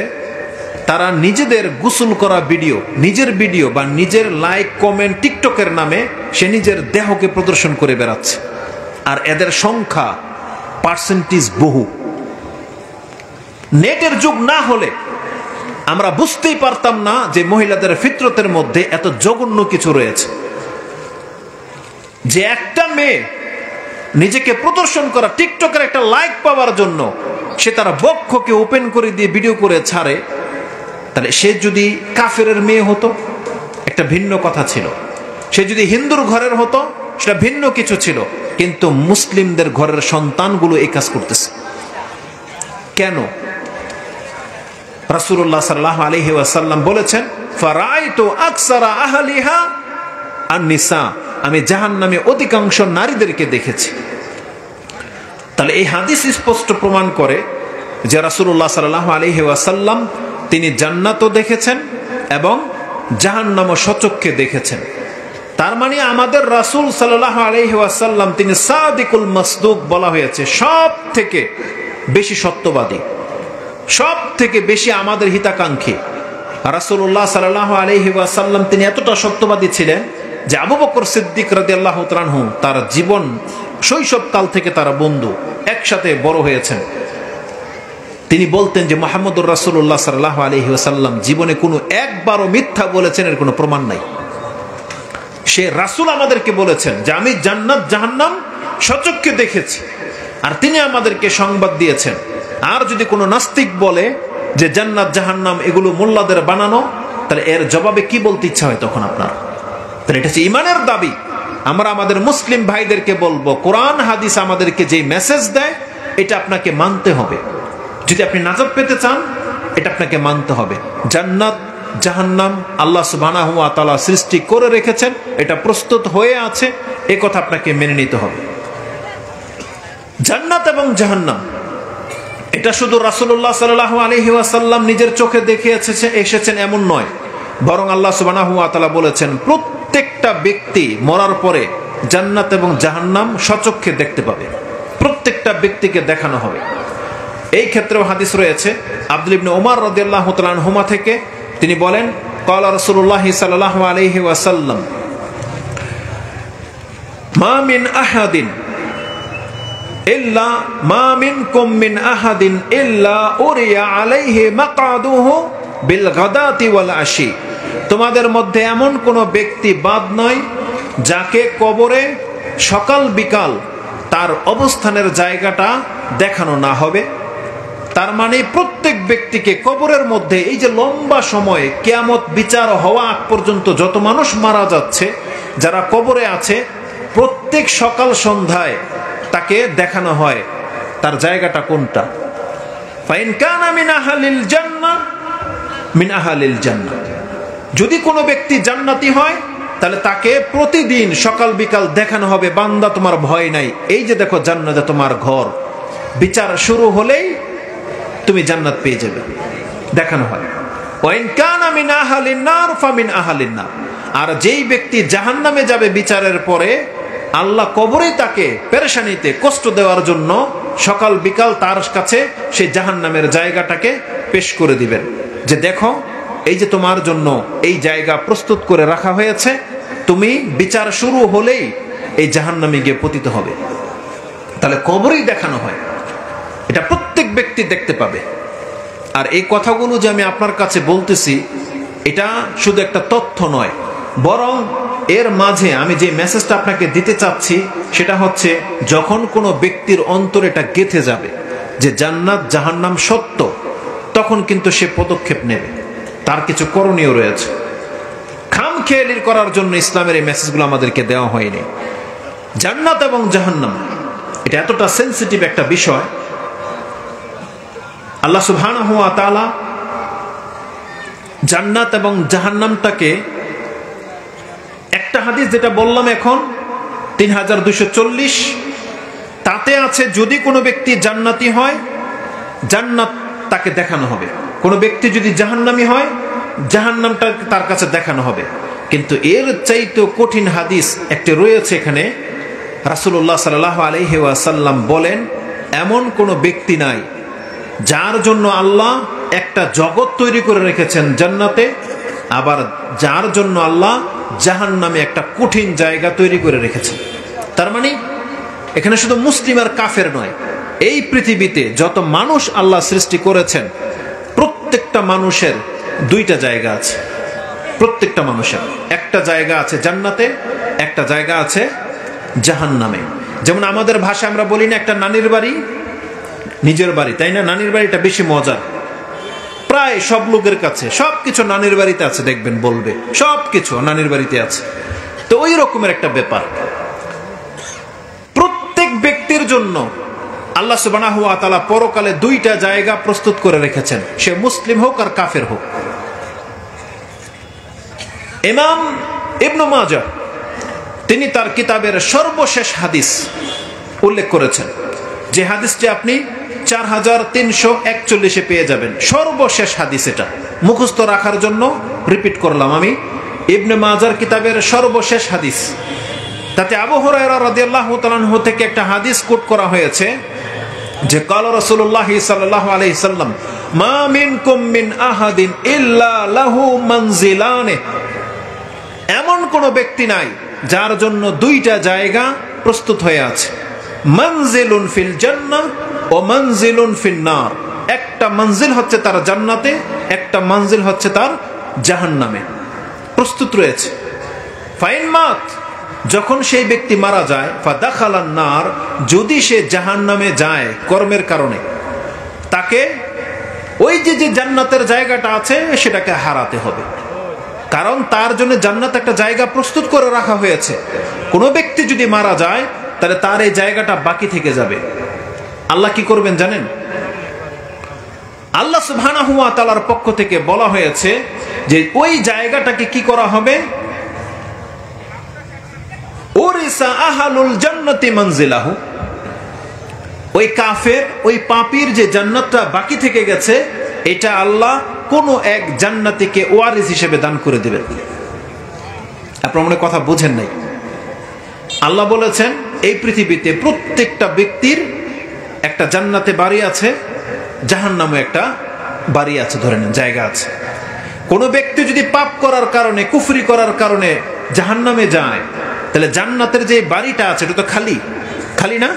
তারা নিজেদের গোসল করা ভিডিও, নিজের ভিডিও বা নিজের লাইক কমেন্ট টিকটকের নামে সে নিজের দেহকে প্রদর্শন করে বেড়াচ্ছে। আর এদের সংখ্যা পার্সেন্টেজ বহু। নেটের যুগ না হলে আমরা বুঝতেই পারতাম না যে মহিলাদের ফিতরতের মধ্যে এত জঘন্য কিছু রয়েছে, যে একটা মেয়ে নিজেকে প্রদর্শন করা, টিকটকের একটা লাইক পাওয়ার জন্য সে তার বক্ষকে ওপেন করে দিয়ে ভিডিও করে ছাড়ে। তাহলে সে যদি কাফেরের মেয়ে হতো একটা ভিন্ন কথা ছিল, সে যদি হিন্দুর ঘরের হতো সেটা ভিন্ন কিছু ছিল, কিন্তু মুসলিমদের ঘরের সন্তানগুলো এই কাজ করতেছে কেন? রাসূলুল্লাহ সাল্লাল্লাহু আলাইহি ওয়াসাল্লাম বলেছেন, ফারাইতু আকসারা আহলিহা আন-নিসা, আমি জাহান্নামে অধিকাংশ নারীদেরকে দেখেছি। তাহলে এই হাদিস স্পষ্ট প্রমাণ করে যে রাসূলুল্লাহ সাল্লাল্লাহু আলাইহি ওয়াসাল্লাম তিনি জান্নাতও দেখেছেন এবং জাহান্নামও সচক্ষে দেখেছেন। তার মানে আমাদের রাসূল সাল্লাল্লাহু আলাইহি ওয়াসাল্লাম তিনি সাদিকুল মাসদুক বলা হয়েছে, সব থেকে বেশি সত্যবাদী, সব থেকে বেশি আমাদের হিতাকাঙ্ক্ষী। রাসূলুল্লাহ সাল্লাল্লাহু আলাইহি ওয়াসাল্লাম তিনি এতটা সত্যবাদী ছিলেন যে আবু বকর সিদ্দিক রাদিয়াল্লাহু তাআলা আনহু তার জীবন শৈশবকাল থেকে তারা বন্ধু, একসাথে বড় হয়েছেন। তিনি বলতেন যে মুহাম্মদুর রাসূলুল্লাহ সাল্লাল্লাহু আলাইহি ওয়াসাল্লাম জীবনে কোনো একবারও মিথ্যা বলেছেন এর কোনো প্রমাণ নাই। সে রাসূল আমাদেরকে বলেছেন যে আমি জান্নাত জাহান্নাম সচক্ষে দেখেছি, আর তিনি আমাদেরকে সংবাদ দিয়েছেন। আর যদি কোনো নাস্তিক বলে যে জান্নাত জাহান্নাম এগুলো মোল্লাদের বানানো, তাহলে এর জবাবে কি বলতে ইচ্ছা হয় তখন আপনার? তাহলে এটা হচ্ছে ঈমানের দাবি। আমরা আমাদের মুসলিম ভাইদেরকে বলবো, কোরআন হাদিস আমাদেরকে যে মেসেজ দেয় এটা আপনাকে মানতে হবে। যদি আপনি নাজাত পেতে চান এটা আপনাকে মানতে হবে। জান্নাত জাহান্নাম আল্লাহ সুবহানাহু ওয়া তাআলা সৃষ্টি করে রেখেছেন, এটা প্রস্তুত হয়ে আছে, এই কথা আপনাকে মেনে নিতে হবে। জান্নাত এবং জাহান্নাম এটা শুধু রাসূলুল্লাহ সাল্লাল্লাহু আলাইহি ওয়াসাল্লাম নিজের চোখে দেখে এসেছেন এমন নয়, বরং আল্লাহ সুবহানাহু ওয়া তাআলা বলেছেন প্রত্যেকটা ব্যক্তি মরার পরে জান্নাত এবং জাহান্নাম সচক্ষে দেখতে পাবে, প্রত্যেকটা ব্যক্তিকে দেখানো হবে। এই ক্ষেত্রেও হাদিস রয়েছে আব্দুল্লাহ ইবনে ওমর রাদিয়াল্লাহু তাআলা আনহুমা থেকে, তিনি বলেন, ক্বালা রাসূলুল্লাহ সাল্লাল্লাহু আলাইহি ওয়াসাল্লাম, মা মিন আহাদিন ইল্লা মা মিনকুম মিন আহাদিন ইল্লা উরিয়া আলাইহি মাকআদুহু বিল গাদাতি ওয়াল আশি, তোমাদের মধ্যে এমন কোন ব্যক্তি বাদ নয় যাকে কবরে সকাল বিকাল তার অবস্থানের জায়গাটা দেখানো না হবে। তার মানে প্রত্যেক ব্যক্তিকে কবরের মধ্যে এই যে লম্বা সময় কিয়ামত বিচার হওয়া আগ পর্যন্ত যত মানুষ মারা যাচ্ছে, যারা কবরে আছে, প্রত্যেক সকাল সন্ধ্যায় তাকে দেখানো হয় তার জায়গাটা কোনটা। ফাইন কানা মিন আহলিল জান্নাহ মিন আহলিল জান্নাহ, যদি কোনো ব্যক্তি জান্নাতি হয় তাহলে তাকে প্রতিদিন সকাল বিকাল দেখানো হবে, বান্দা তোমার ভয় নাই, এই যে দেখো জান্নাতে তোমার ঘর, বিচার শুরু হলেই তুমি জান্নাত পেয়ে যাবে, দেখানো হয়। ওয়াইন কানা মিন আহলিন নার ফামিন আহলিন নার, আর যেই ব্যক্তি জাহান্নামে যাবে বিচারের পরে, আল্লাহ কবরেই তাকে পেরেশানিতে কষ্ট দেওয়ার জন্য সকাল বিকাল তার কাছে সেই জাহান্নামের জায়গাটাকে পেশ করে দিবেন, যে দেখো এই যে তোমার জন্য এই জায়গা প্রস্তুত করে রাখা হয়েছে, তুমি বিচার শুরু হলেই এই জাহান্নামে গিয়ে পতিত হবে। তাহলে কবরেই দেখানো হয়, এটা প্রত্যেক ব্যক্তি দেখতে পাবে। আর এই কথাগুলো যে আমি আপনার কাছে বলতেছি, এটা শুধু একটা তথ্য নয়, বরং এর মাঝে আমি যে মেসেজটা আপনাকে দিতে চাচ্ছি সেটা হচ্ছে, যখন কোনো ব্যক্তির অন্তরে এটা গেঁথে যাবে যে জান্নাত জাহান্নাম সত্য, তখন কিন্তু সে পদক্ষেপ নেবে, তার কিছু করণীয় রয়েছে। খামখেয়ালি করার জন্য ইসলামের এই মেসেজগুলো আমাদেরকে দেওয়া হয়নি। জান্নাত এবং জাহান্নাম এটা এতটা সেনসিটিভ একটা বিষয়, আল্লাহ সুবহানাহু ওয়া তাআলা জান্নাত এবং জাহান্নামটাকে, একটা হাদিস যেটা বললাম এখন 3240, তাতে আছে যদি কোনো ব্যক্তি জান্নাতি হয় জান্নাত তাকে দেখানো হবে, কোনো ব্যক্তি যদি জাহান্নামী হয় জাহান্নামটা তার কাছে দেখানো হবে। কিন্তু এর চাইতে কঠিন হাদিস একটা রয়েছে এখানে। রাসূলুল্লাহ সাল্লাল্লাহু আলাইহি ওয়াসাল্লাম বলেন, এমন কোনো ব্যক্তি নাই যার জন্য আল্লাহ একটা জগৎ তৈরি করে রেখেছেন জান্নাতে, আবার যার জন্য আল্লাহ জাহান্নামে একটা কঠিন জায়গা তৈরি করে রেখেছেন। তার মানে এখানে শুধু মুসলিম আর কাফের নয়, এই পৃথিবীতে যত মানুষ আল্লাহ সৃষ্টি করেছেন প্রত্যেকটা মানুষের দুইটা জায়গা আছে। প্রত্যেকটা মানুষের একটা জায়গা আছে জান্নাতে, একটা জায়গা আছে জাহান্নামে। যেমন আমাদের ভাষা আমরা বলি না একটা নানির বাড়ি নিজের বাড়ি, তাই না? নানির বাড়িটা বেশি মজার, প্রায় সব লোকের কাছে সবকিছু নানির বাড়িতে আছে, দেখবেন বলবে সবকিছু নানির বাড়িতে আছে। তো ওই রকমের একটা ব্যাপার প্রত্যেক ব্যক্তির জন্য আল্লাহ সুবহানাহু ওয়া তাআলা পরকালে দুইটা জায়গা প্রস্তুত করে রেখেছেন, সে মুসলিম হোক আর কাফের হোক। ইমাম ইবনে মাজাহ তিনি তার কিতাবের সর্বশেষ হাদিস উল্লেখ করেছেন, যে হাদিসটি আপনি 4341 পেয়ে যাবেন। সর্বশেষ হাদিস, এটা মুখস্থ রাখার জন্য রিপিট করলাম আমি। ইবনে মাজার কিতাবের সর্বশেষ হাদিস, তাতে আবু হুরায়রা রাদিয়াল্লাহু তাআলা আনহু থেকে একটা হাদিস কোট করা হয়েছে যে ক্বালা রাসূলুল্লাহ সাল্লাল্লাহু আলাইহি সাল্লাম, মা মিনকুম মিন আহাদিন ইল্লা লাহু মানজিলানে, এমন কোন ব্যক্তি নাই যার জন্য দুইটা জায়গা প্রস্তুত হয়ে আছে। মানজিলুন ফিল জান্নাহ ও মানজিলুন ফিন নার, একটা মঞ্জিল হচ্ছে তার জান্নাতে, একটা মঞ্জিল হচ্ছে তার জাহান্নামে প্রস্তুত রয়েছে। ফাইন মাত, যখন সেই ব্যক্তি মারা যায়, ফাদাখালান নার, যদি সে জাহান্নামে যায় কর্মের কারণে, তাকে ওই যে জান্নাতের জায়গাটা আছে সেটাকে হারাতে হবে, কারণ তার জন্য জান্নাত একটা জায়গা প্রস্তুত করে রাখা হয়েছে। কোনো ব্যক্তি যদি মারা যায় তাহলে তার এই জায়গাটা বাকি থেকে যাবে। আল্লাহ কি করবেন জানেন? আল্লাহ সুবহানাহু ওয়া তাআলার পক্ষ থেকে বলা হয়েছে যে ওই জায়গাটাকে কি করা হবে, উরিসা আহলুল জান্নাতি মানজিলাহু, ওই কাফের ওই পাপীর যে জান্নাতটা বাকি থেকে গেছে, এটা আল্লাহ কোন এক জান্নাতীকে ওয়ারিস হিসেবে দান করে দিবেন। আপনারা মনে কথা বুঝেন নাই? আল্লাহ বলেছেন এই পৃথিবীতে প্রত্যেকটা ব্যক্তির একটা জান্নাতে বাড়ি আছে, জাহান্নামে একটা বাড়ি আছে, ধরে নেন জায়গা আছে। কোন ব্যক্তি যদি পাপ করার কারণে, কুফরি করার কারণে জাহান্নামে যায়, তাহলে জান্নাতের যে বাড়িটা আছে এটা তো খালি খালি না?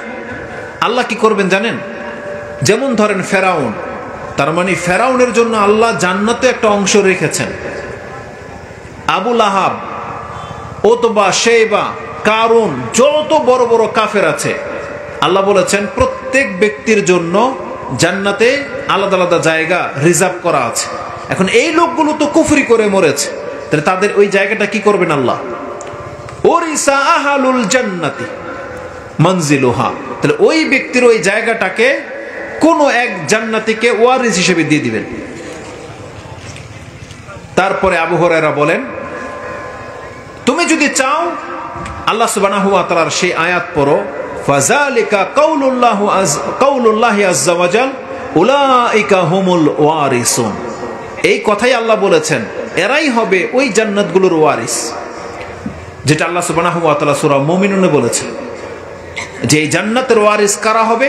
আল্লাহ কি করবেন জানেন? যেমন ধরেন ফেরাউন, তার মানে ফেরাউনের জন্য আল্লাহ জান্নাতে একটা অংশ রেখেছেন। আবু লাহাব, ওতবা, শেইবা, কারুন, যত বড় বড় কাফের আছে, আল্লাহ বলেছেন প্রত্যেক ব্যক্তির জন্য জান্নাতে আলাদা আলাদা জায়গা রিজার্ভ করা আছে। এখন এই লোকগুলো তো কুফরি করে মরেছে, তাহলে তাদের ওই জায়গাটা কি করবেন আল্লাহ? ওরিসা আহলুল জান্নাতি মানজিলুহা, তাহলে ওই ব্যক্তির ওই জায়গাটাকে কোন এক জান্নাতীকে ওয়ারিস হিসেবে দিয়ে দিবেন। তারপরে আবু হুরায়রা বলেন, তুমি যদি চাও আল্লাহ সুবহানাহু ওয়া তাআলার সেই আয়াত পড়ো, ফাযালিকা কাউলুল্লাহি আযজা ওয়া জাল উলাইকা হুমুল ওয়ারিসুন, এই কথাই আল্লাহ বলেছেন এরাই হবে ওই জান্নাতগুলোর ওয়ারিস। যেটা আল্লাহ সুবহানাহু ওয়া তাআলা সূরা মুমিনুনে বলেছেন যে এই জান্নাতের ওয়ারিস কারা হবে?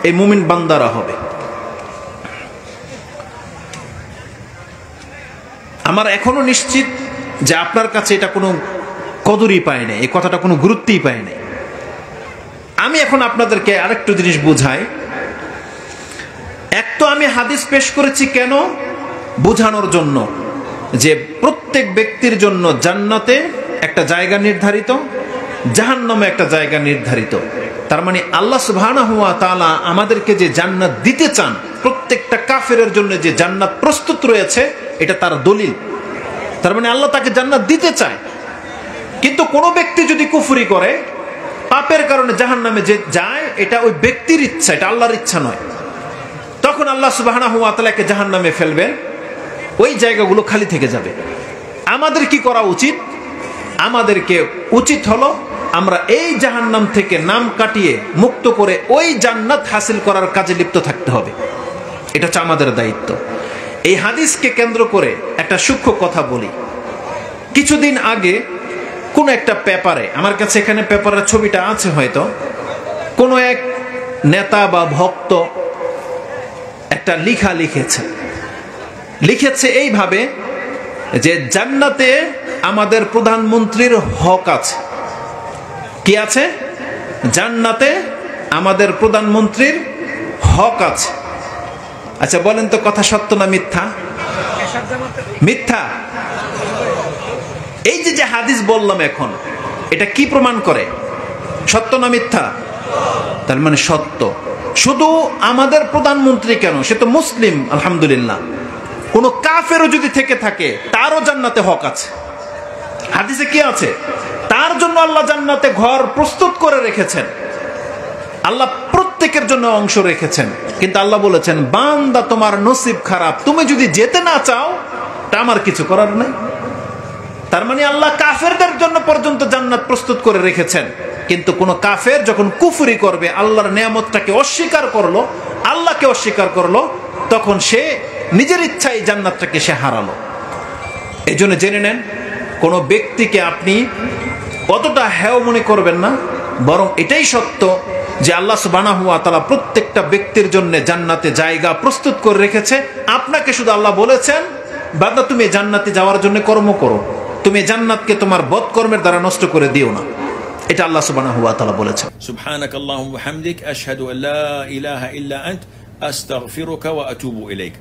এই মুমিন বান্দারা হবে। আমার এখনো নিশ্চিত যে আপনার কাছে এটা কোনো কদরই পায় না, এই কথাটা কোনো গুরুত্বই পায় না। আমি এখন আপনাদেরকে আরেকটু জিনিস বুঝাই। এক তো আমি হাদিস পেশ করেছি কেন? বোঝানোর জন্য যে প্রত্যেক ব্যক্তির জন্য জান্নাতে একটা জায়গা নির্ধারিত, জাহান্নামে একটা জায়গা নির্ধারিত। তার মানে আল্লাহ সুবহানাহু ওয়া তাআলা আমাদেরকে যে জান্নাত দিতে চান, প্রত্যেকটা কাফেরের জন্য যে জান্নাত প্রস্তুত রয়েছে, এটা তার দলিল। তার মানে আল্লাহ তাকে জান্নাত দিতে চায়। কিন্তু কোনো ব্যক্তি যদি কুফরি করে, পাপের কারণে জাহান্নামে যে যায়, এটা ওই ব্যক্তির ইচ্ছা, এটা আল্লাহর ইচ্ছা নয়। তখন আল্লাহ সুবহানাহু ওয়া তাআলাকে জাহান্নামে ফেলবেন, ওই জায়গাগুলো খালি থেকে যাবে। আমাদের কি করা উচিত? আমাদেরকে উচিত হলো আমরা এই জাহান্নাম থেকে নাম কাটিয়ে মুক্ত করে ওই জান্নাত হাসিল করার কাজে লিপ্ত থাকতে হবে। এটা হচ্ছে আমাদের দায়িত্ব। এই হাদিসকে কেন্দ্র করে একটা সূক্ষ্ম কথা বলি। কিছুদিন আগে কোন একটা পেপারে, আমার কাছে এখানে পেপারের ছবিটা আছে, হয়তো কোন এক নেতা বা ভক্ত একটা লেখা লিখেছে এইভাবে যে জান্নাতে আমাদের প্রধানমন্ত্রীর হক আছে। কি আছে? জান্নাতে আমাদের প্রধানমন্ত্রীর হক আছে। আচ্ছা বলেন তো, কথা সত্য না মিথ্যা? মিথ্যা। এই যে হাদিস বললাম এখন, এটা কি প্রমাণ করে? সত্য না মিথ্যা? তার মানে সত্য। শুধু আমাদের প্রধানমন্ত্রী কেন, সে তো মুসলিম, আলহামদুলিল্লাহ। কোন কাফেরও যদি থেকে থাকে, তারও জান্নাতে হক আছে। হাদিসে কি আছে? তার জন্য আল্লাহ জান্নাতে ঘর প্রস্তুত করে রেখেছেন। আল্লাহ প্রত্যেকের জন্য অংশ রেখেছেন। কিন্তু আল্লাহ বলেছেন, বান্দা তোমার নসিব খারাপ, তুমি যদি যেতে না চাও, তা আমার কিছু করার নাই। তার মানে আল্লাহ কাফেরদের জন্য পর্যন্ত জান্নাত প্রস্তুত করে রেখেছেন। কিন্তু কোন কাফের যখন কুফরি করবে, আল্লাহর নিয়ামতটাকে অস্বীকার করলো, আল্লাহকে অস্বীকার করলো, তখন সে নিজের ইচ্ছায় জান্নাতটাকে সে হারালো। এই জন্য জেনে নেন, কোন ব্যক্তিকে আপনি অতটা হেয় মনে করবেন না, বরং এটাই সত্য যে আল্লাহ সুবহানাহু ওয়া তাআলা প্রত্যেকটা ব্যক্তির জন্য জান্নাতে জায়গা প্রস্তুত করে রেখেছে। আপনাকে শুধু আল্লাহ বলেছেন, বান্দা তুমি জান্নাতে যাওয়ার জন্য কর্ম করো, তুমি জান্নাতকে তোমার বদকর্মের দ্বারা নষ্ট করে দিও না। এটা আল্লাহ সুবহানাহু ওয়া তাআলা বলেছেন। সুবহানাকাল্লাহুম্মা ওয়া বিহামদিক আশহাদু আল্লা ইলাহা ইল্লা আনতা আস্তাগফিরুকা ওয়া আতুবু ইলাইক।